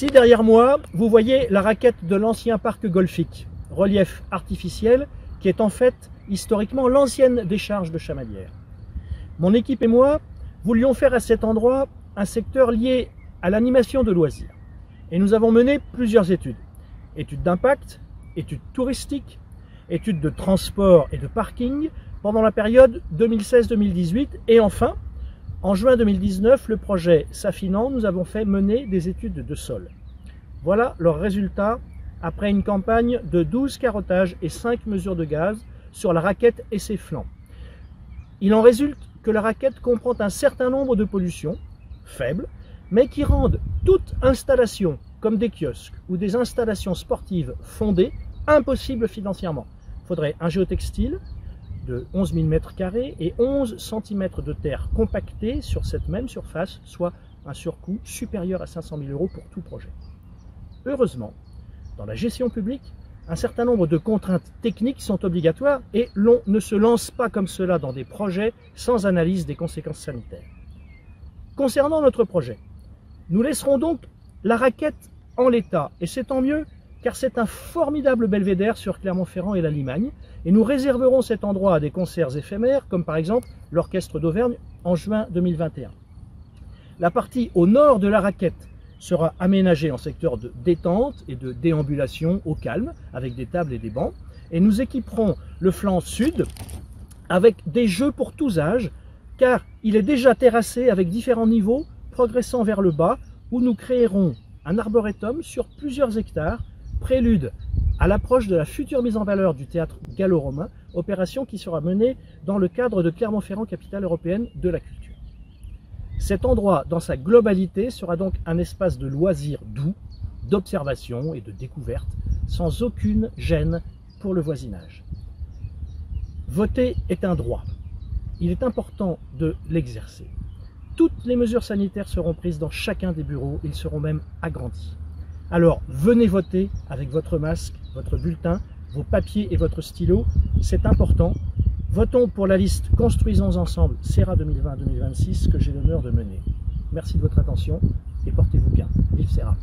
Ici, derrière moi, vous voyez la raquette de l'ancien parc golfique, relief artificiel, qui est en fait, historiquement, l'ancienne décharge de Chamalières. Mon équipe et moi voulions faire à cet endroit un secteur lié à l'animation de loisirs. Et nous avons mené plusieurs études. Études d'impact, études touristiques, études de transport et de parking pendant la période 2016-2018. Et enfin, en juin 2019, le projet s'affinant, nous avons fait mener des études de sol. Voilà leurs résultats après une campagne de 12 carottages et 5 mesures de gaz sur la raquette et ses flancs. Il en résulte que la raquette comprend un certain nombre de pollutions, faibles, mais qui rendent toute installation, comme des kiosques ou des installations sportives fondées, impossible financièrement. Il faudrait un géotextile de 11 000 m² et 11 cm de terre compactée sur cette même surface, soit un surcoût supérieur à 500 000 € pour tout projet. Heureusement, dans la gestion publique, un certain nombre de contraintes techniques sont obligatoires et l'on ne se lance pas comme cela dans des projets sans analyse des conséquences sanitaires. Concernant notre projet, nous laisserons donc la raquette en l'état, et c'est tant mieux car c'est un formidable belvédère sur Clermont-Ferrand et la Limagne, et nous réserverons cet endroit à des concerts éphémères, comme par exemple l'Orchestre d'Auvergne en juin 2021. La partie au nord de la raquette sera aménagée en secteur de détente et de déambulation au calme, avec des tables et des bancs, et nous équiperons le flanc sud avec des jeux pour tous âges, car il est déjà terrassé avec différents niveaux progressant vers le bas, où nous créerons un arboretum sur plusieurs hectares, prélude à l'approche de la future mise en valeur du théâtre gallo-romain, opération qui sera menée dans le cadre de Clermont-Ferrand, capitale européenne de la culture. Cet endroit, dans sa globalité, sera donc un espace de loisirs doux, d'observation et de découverte, sans aucune gêne pour le voisinage. Voter est un droit. Il est important de l'exercer. Toutes les mesures sanitaires seront prises dans chacun des bureaux, ils seront même agrandis. Alors venez voter avec votre masque, votre bulletin, vos papiers et votre stylo, c'est important. Votons pour la liste Construisons ensemble Serra 2020-2026 que j'ai l'honneur de mener. Merci de votre attention et portez-vous bien. Vive Serra!